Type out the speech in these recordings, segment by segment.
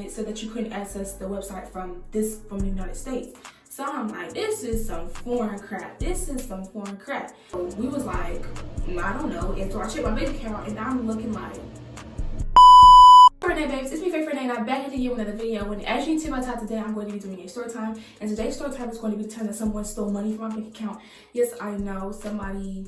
It said that you couldn't access the website from the United States. So I'm like, this is some foreign crap. This is some foreign crap. We was like, I don't know. And so I checked my bank account and I'm looking like, Renee babes, it's me, Renee, and I'm back at you with another video. And as you can see by the title today, I'm going to be doing a story time. And today's story time is going to be the time that someone stole money from my bank account. Yes, I know, somebody,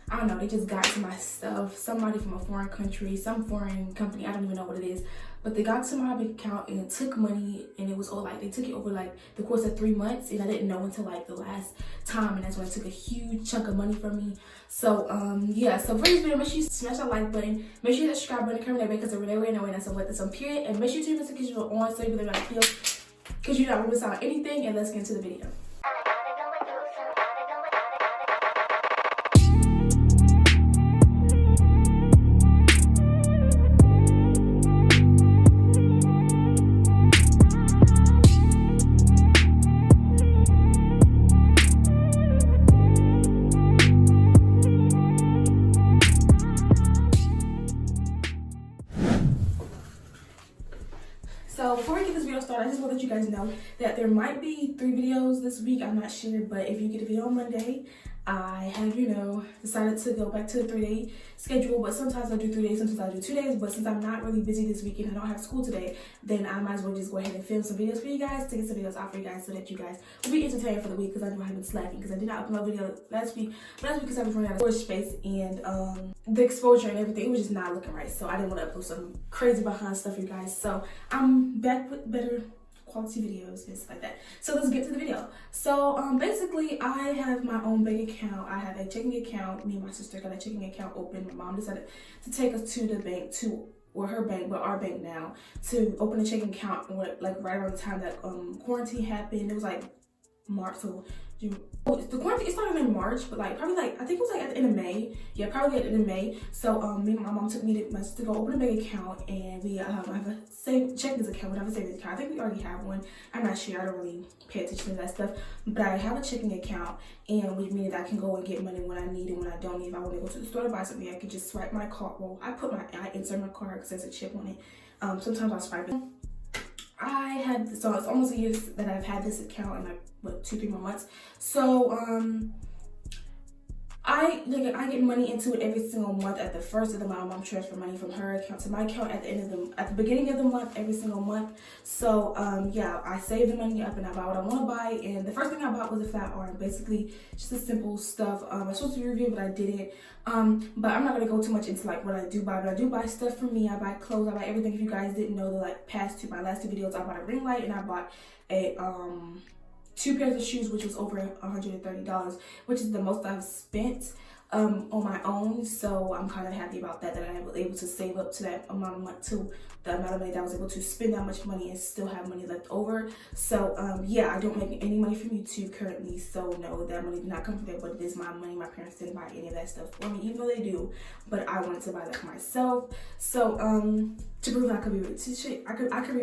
I don't know, they just got to my stuff. Somebody from a foreign country, some foreign company, I don't even know what it is. But they got to my bank account and took money, and it was all like, they took it over like the course of 3 months, and I didn't know until like the last time, and that's when it took a huge chunk of money from me. So yeah, so for this video, make sure you smash that like button, make sure you hit the subscribe button, comment that because of Renee and that's what this on period, and make sure you turn the notifications on so you really not feel because you're not gonna miss out on anything. And let's get into the video. So before we get this video started, I just want to let you guys know that there might be 3 videos this week. I'm not sure, but if you get a video on Monday, I have, decided to go back to the 3-day schedule. But sometimes I do 3 days, sometimes I do 2 days. But since I'm not really busy this weekend, I don't have school today, then I might as well just go ahead and film some videos for you guys, to get some videos out for you guys so that you guys will be entertained for the week, because I know I have been slacking because I did not upload a video last week. But last week because I was running out of storage space and the exposure and everything, it was just not looking right. So I didn't want to upload some crazy behind stuff for you guys. So I'm back with better quality videos and stuff like that. So let's get to the video. So basically I have my own bank account. I have a checking account. Me and my sister got a checking account open. My mom decided to take us to the bank, her bank, but our bank now, to open a checking account. Like right around the time that quarantine happened. It was like March, so June. The quarantine, it started in March, but like probably like, I think it was like at the end of May. Yeah, probably at the end of May. So me and my mom took me to my sister to go open a bank account, and we have a checking account. We have a savings account. I think we already have one. I'm not sure. I don't really pay attention to that stuff. But I have a checking account, and which means I can go and get money when I need and when I don't need. If I want to go to the store to buy something, I can just swipe my card. Well, I insert my card because there's a chip on it. Sometimes I swipe it. So it's almost a year that I've had this account, and like, what, 2-3 more months. So I get money into it every single month. At the first of the month, my mom transfers money from her account to my account at the beginning of the month, every single month. So yeah, I save the money up and I buy what I want to buy. And the first thing I bought was a flat iron, basically just the simple stuff. I was supposed to review, but I didn't. But I'm not gonna go too much into like what I do buy. But I do buy stuff for me. I buy clothes. I buy everything. If you guys didn't know, my last 2 videos, I bought a ring light and I bought a 2 pairs of shoes, which was over $130, which is the most I've spent on my own. So I'm kind of happy about that I was able to save up to that amount of money, to the amount of money that I was able to spend that much money and still have money left over. So yeah, I don't make any money from YouTube currently, so no, that money did not come from there, but it is my money. My parents didn't buy any of that stuff for me, even though they do, but I wanted to buy that for myself. So to prove I could be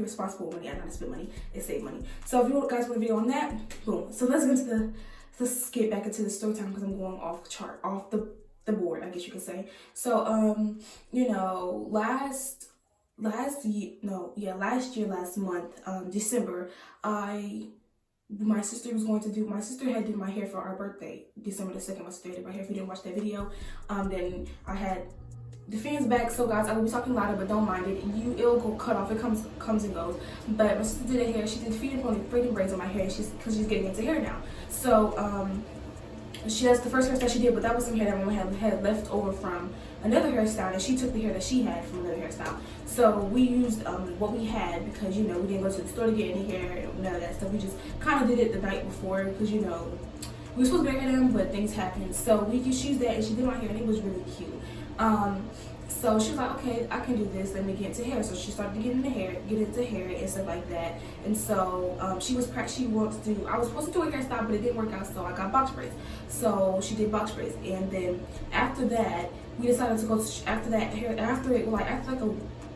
responsible with money. I know how to spend money and save money. So if you guys want a video on that, boom. So let's get back into the story time, because I'm going off the board, I guess you could say. So last month, December, my sister had did my hair for our birthday, December the 2nd. My sister did my hair. If you didn't watch that video, then I had the fans back. So guys, I will be talking louder, but don't mind it. It'll go cut off. It comes and goes. But my sister did her hair. She did feed and freaking braids on my hair, because she's getting into hair now. So that's the first hairstyle she did, but that was some hair that my mom had left over from another hairstyle, and she took the hair that she had from another hairstyle. So we used what we had, because we didn't go to the store to get any hair, none of that stuff. We just kind of did it the night before, because we were supposed to be hair them, but things happened. So we just used that, and she did my hair, and it was really cute. So she was like, okay, I can do this, let me get into hair. So she started to get into hair and stuff like that. And so I was supposed to do a hairstyle, but it didn't work out, so I got box braids. So she did box braids, and then after that, we decided to go after like a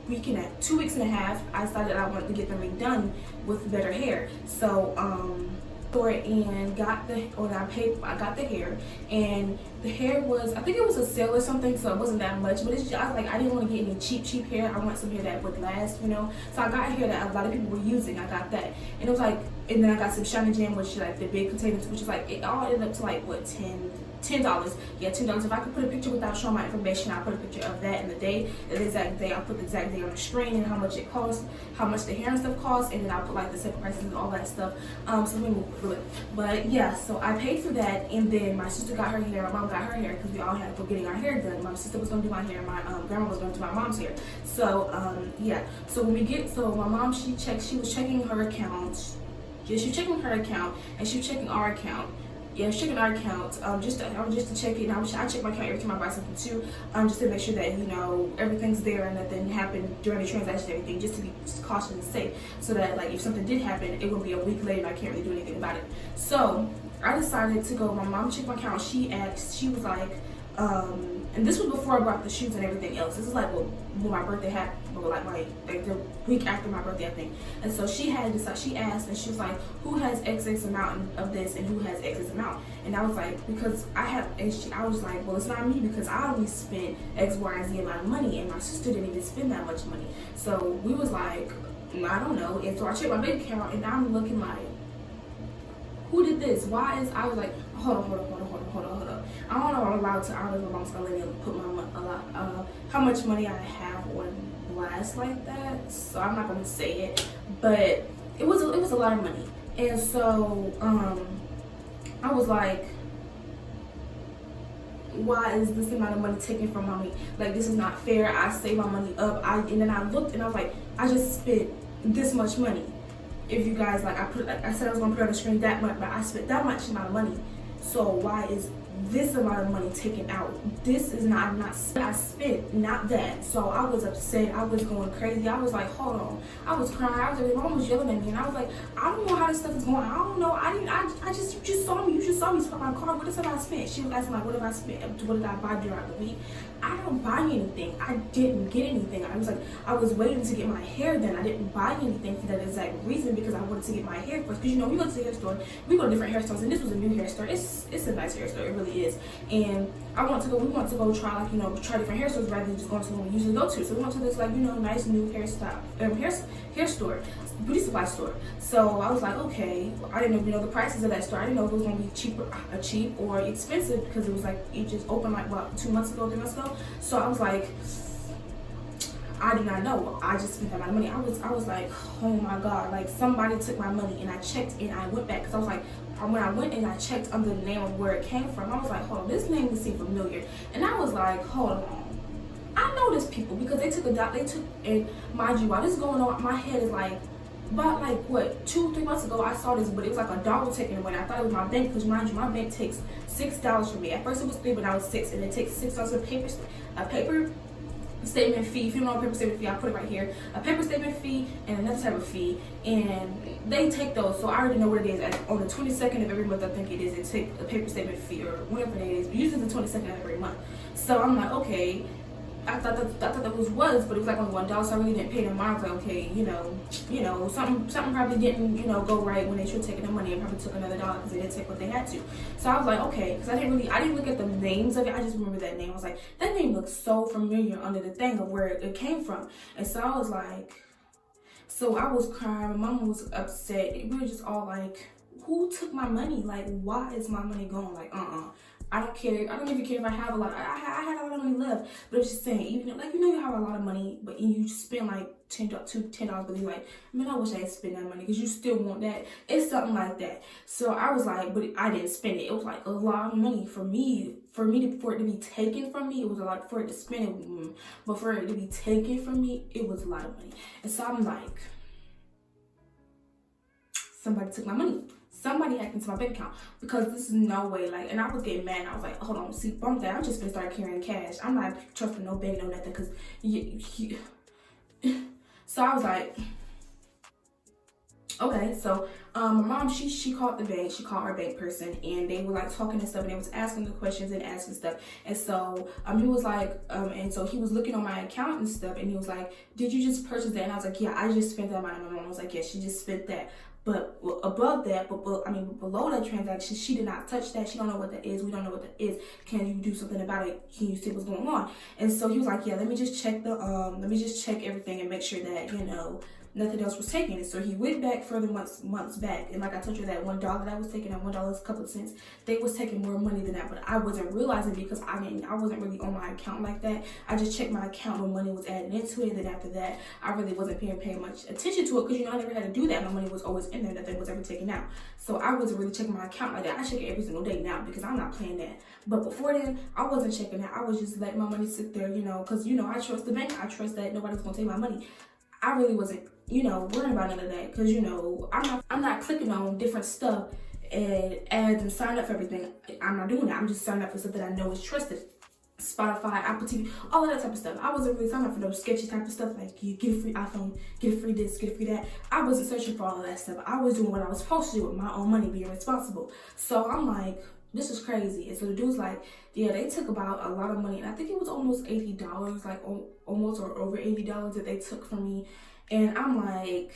week and 2 weeks and a half, I decided I wanted to get them redone with better hair. So store and got the, or I got the hair, and the hair was, I think it was a sale or something, so it wasn't that much, but it's just, I was like, I didn't want to get any cheap hair. I want some hair that would last, you know. So I got hair that a lot of people were using. I got that, and it was like, and then I got some Shiny Jam, which is like the big containers, which is like, it all ended up to like what, $10. Yeah, $10. If I could put a picture without showing my information, I'll put a picture of that and the day, the exact day. I'll put the exact day on the screen and how much it costs, how much the hair and stuff costs, and then I'll put like the separate prices and all that stuff. So we will do it. But yeah, so I paid for that, and then my sister got her hair, my mom got her hair, because we all had for getting our hair done. My sister was gonna do my hair, my grandma was gonna do my mom's hair. So yeah, so when we get, so my mom, she was checking her account. Yeah, she was checking her account, and she was checking our account. Yeah, checking our account, just to check it. And I check my account every time I buy something too, just to make sure that, you know, everything's there and nothing happened during the transaction and everything, just to be cautious and safe, so that like if something did happen, it wouldn't be a week later and I can't really do anything about it. So I decided to go. My mom checked my account. She asked. She was like, and this was before I bought the shoes and everything else. This is like when my birthday happened, like the week after my birthday, I think. And so she had decided, she asked, and she was like, who has XX amount of this and who has XX amount? And I was like, because I have, and I was like, well, it's not me, because I only spent X, Y, and Z amount of money, and my sister didn't even spend that much money. So we was like, I don't know. And so I checked my bank account, and I'm looking like, who did this? Why is, I was like, hold on. I don't know if I'm allowed to, I don't know if my mom's gonna let me put how much money I have on blast like that. So I'm not gonna say it, but it was a lot of money. And so I was like, why is this amount of money taken from mommy? Like, this is not fair. I saved my money up. And then I looked and I was like, I just spent this much money. If you guys, like, I said I was gonna put it on the screen that much, but I spent that much amount of money. So why is this amount of money taken out? This is not I spent, not that. So I was upset. I was going crazy. I was like, hold on. I was crying. My mom was yelling at me, and I was like, I don't know how this stuff is going. I don't know. You just saw me. You just saw me spend my car. What is it I spent? She was asking like, what have I spent? What did I buy during the week? I don't buy anything. I didn't get anything. I was like, I was waiting to get my hair done. I didn't buy anything for that exact reason, because I wanted to get my hair first. Because, you know, we go to the hair store, we go to different hair stores, and this was a new hair store. It's a nice hair store. It really is. And we want to go try, like, you know, try different hair stores rather than just going to the one we usually go to. So we went to this, like, you know, nice new hair store, beauty supply store. So I was like, okay, I didn't even know the prices of that store. I didn't know if it was going to be cheap or expensive, because it was like, it just opened like, what, 2 months ago, 3 months ago. So I was like, I do not know. I just spent that amount of money. I was like, oh my God, like somebody took my money. And I checked and I went back, because I was like, when I went and I checked under the name of where it came from, I was like, hold on, this name seems familiar. And I was like, hold on, I know this people, because they took, and mind you, while this is going on, my head is like, about like what, 2-3 months ago I saw this, but it was like $1 taken away. I thought it was my bank, because mind you, my bank takes $6 from me. At first it was $3, but now it's $6, and it takes $6 a paper statement fee. If you don't know a paper statement fee, I put it right here. A paper statement fee and another type of fee, and they take those. So I already know what it is. On the 22nd of every month, I think it is, they take a paper statement fee, or whatever it is, but usually the 22nd of every month. So I'm like, okay, I thought that was, but it was like only $1, so I really didn't pay them. I was like, okay, you know, something probably didn't, you know, go right when they should have taken the money, and probably took another $1 because they didn't take what they had to. So I was like, okay, because I didn't look at the names of it. I just remember that name. I was like, that name looks so familiar under the thing of where it came from. And so I was like, so I was crying. My mom was upset. We were just all like, who took my money? Like, why is my money gone? Like, I don't care. I don't even care if I have a lot. I had a lot of money left, but I was just saying, even like, you know, you have a lot of money, but you spend like $10, but you're like, man, I wish I had spent that money, because you still want that. It's something like that. So I was like, but I didn't spend it. It was like a lot of money for it to be taken from me. It was a lot for it to spend it, but for it to be taken from me, it was a lot of money. And so I'm like, somebody took my money. Somebody hacked into my bank account, because this is no way, like, and I was getting mad. I was like, hold on, see, bump that. I'm just gonna start carrying cash. I'm not trusting no bank, no nothing, because so I was like, okay. So my mom, she called the bank. She called our bank person, and they were like talking and stuff, and they was asking the questions and asking stuff. And so he was like, and so he was looking on my account and stuff, and he was like, did you just purchase that? And I was like, yeah, I just spent that amount. And my mom was like, yeah, she just spent that. But above that, but below that transaction, she did not touch that. She don't know what that is. We don't know what that is. Can you do something about it? Can you see what's going on? And so he was like, yeah, let me just check everything and make sure that, you know, nothing else was taken. And so he went back further months back, and like I told you, that $1 that was taken, that $1 a couple of cents, they was taking more money than that, but I wasn't realizing because I wasn't really on my account like that. I just checked my account when money was added into it, and then after that, I really wasn't paying much attention to it because, you know, I never had to do that. My money was always in there, nothing was ever taken out. So I wasn't really checking my account like that. I check it every single day now because I'm not playing that. But before then, I wasn't checking that. I was just letting my money sit there, you know, because, you know, I trust the bank. I trust that nobody's gonna take my money. I really wasn't, you know, worrying about none of that because, you know, I'm not clicking on different stuff and ads and sign up for everything. I'm not doing that. I'm just signing up for stuff that I know is trusted. Spotify, Apple TV, all of that type of stuff. I wasn't really signing up for those sketchy type of stuff like you get a free iPhone, get a free this, get a free that. I wasn't searching for all of that stuff. I was doing what I was supposed to do with my own money, being responsible. So I'm like, this is crazy. And so the dude's like, yeah, they took about a lot of money. And I think it was almost $80, like almost or over $80 that they took from me. And I'm like,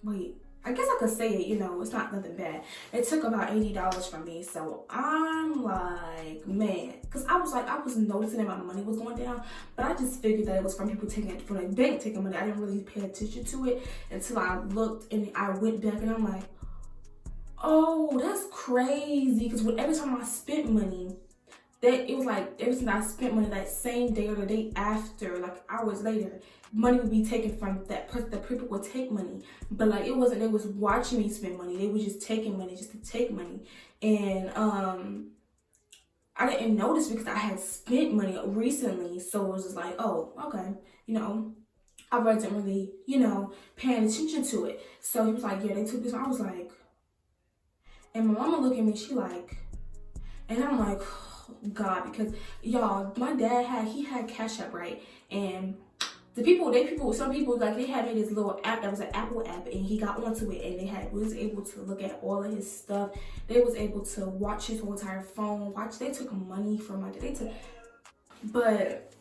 wait, I guess I could say it, you know, it's not nothing bad. It took about $80 from me. So I'm like, man, because I was noticing that my money was going down, but I just figured that it was from people taking it from the bank, taking money. I didn't really pay attention to it until I looked and I went back and I'm like, oh, that's crazy. Because every time I spent money, it was like every time I spent money that same day or the day after, like hours later, money would be taken from that person. The people would take money, but like it wasn't. They was watching me spend money. They was just taking money just to take money, and I didn't notice because I had spent money recently. So it was just like, oh, okay, you know. I wasn't really, you know, paying attention to it. So he was like, yeah, they took this. I was like, and my mama looked at me. She like, and I'm like, oh, God, because y'all, my dad had Cash App, right? And some people like they had made this little app that was an Apple app, and he got onto it, and was able to look at all of his stuff. They was able to watch his whole entire phone. They took money from my dad. But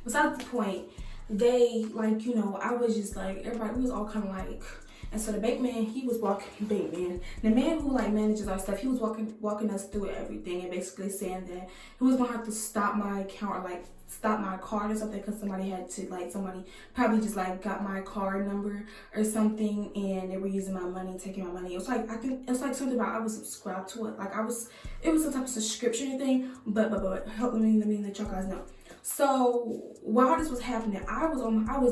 besides the point, they like, you know, I was just like, everybody, we was all kind of like. And so the bank man, the man who like manages our stuff, he was walking us through everything and basically saying that he was gonna have to stop my account or like stop my card or something because somebody probably just like got my card number or something and they were using my money, taking my money. It was like, I think it's like something about I was subscribed to it. Like it was some type of subscription thing, but let me let y'all guys know. So while this was happening, I was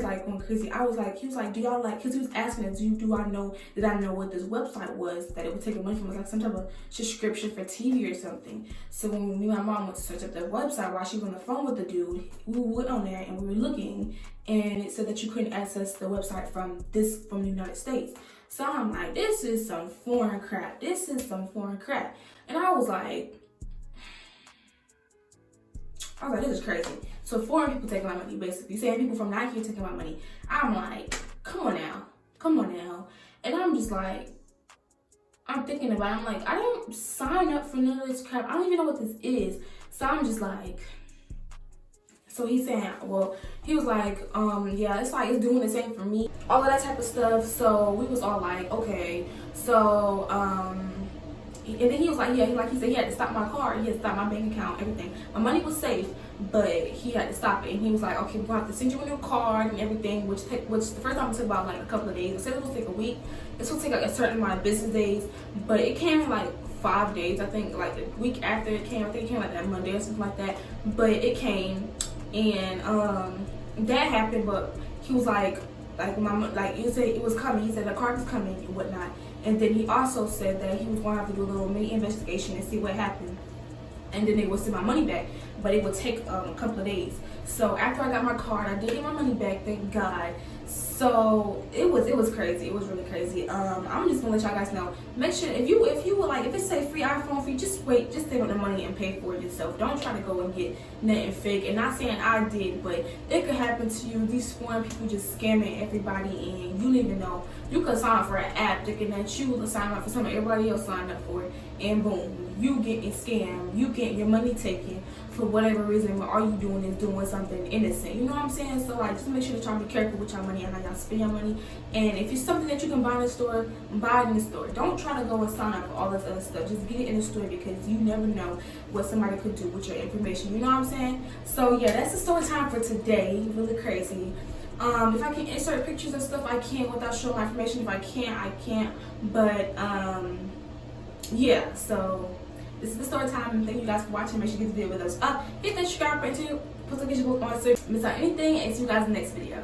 like going crazy. He was like, do y'all like, because he was asking us, did I know what this website was that it was taking money from? It was like some type of subscription for TV or something. So when me and my mom went to search up that website while she was on the phone with the dude, we went on there and we were looking, and it said that you couldn't access the website from the United States. So I'm like, this is some foreign crap. And I was like, this is crazy. So foreign people taking my money, basically. Saying people from not here taking my money. I'm like, come on now. And I'm just like, I'm thinking about it. I'm like, I don't sign up for none of this crap. I don't even know what this is. So I'm just like, so he's saying, well, he was like, yeah, it's like, it's doing the same for me. All of that type of stuff. So we was all like, okay. So, and then he was like, yeah, he said he had to stop my card, he had to stop my bank account, everything. My money was safe, but he had to stop it. And he was like, okay, we're gonna have to send you a new card and everything, which the first time it took about like a couple of days. It said it would take a week. It's gonna take like a certain amount of business days, but it came in like 5 days. I think like the week after it came, I think it came like that Monday or something like that. But it came, and that happened. But he was like you said it was coming. He said the card was coming and whatnot. And then he also said that he was going to have to do a little mini investigation and see what happened. And then they would send my money back, but it would take a couple of days. So after I got my card, I did get my money back, thank God. So it was crazy. It was really crazy. I'm just gonna let y'all guys know. Make sure if you would like, if it say free iPhone for you, just wait, just save up the money and pay for it yourself. Don't try to go and get nothing fake. And not saying I did, but it could happen to you. These foreign people just scamming everybody, and you don't even know. You could sign up for an app thinking that you will sign up for something everybody else signed up for it, and boom, you getting scammed. You getting your money taken for whatever reason, but all you doing is doing something innocent. You know what I'm saying? So like, just make sure that y'all be careful with your money and how y'all spend your money. And if it's something that you can buy in the store, buy it in the store. Don't try to go and sign up for all this other stuff. Just get it in the store, because you never know what somebody could do with your information. You know what I'm saying? So yeah, that's the story time for today. Really crazy. If I can insert pictures and stuff, I can without showing my information. If I can't, I can't. But yeah, so this is the story time. Thank you guys for watching. Make sure you get the video with us up. Hit that subscribe button too. Put the notification on so you don't miss out anything, and see you guys in the next video.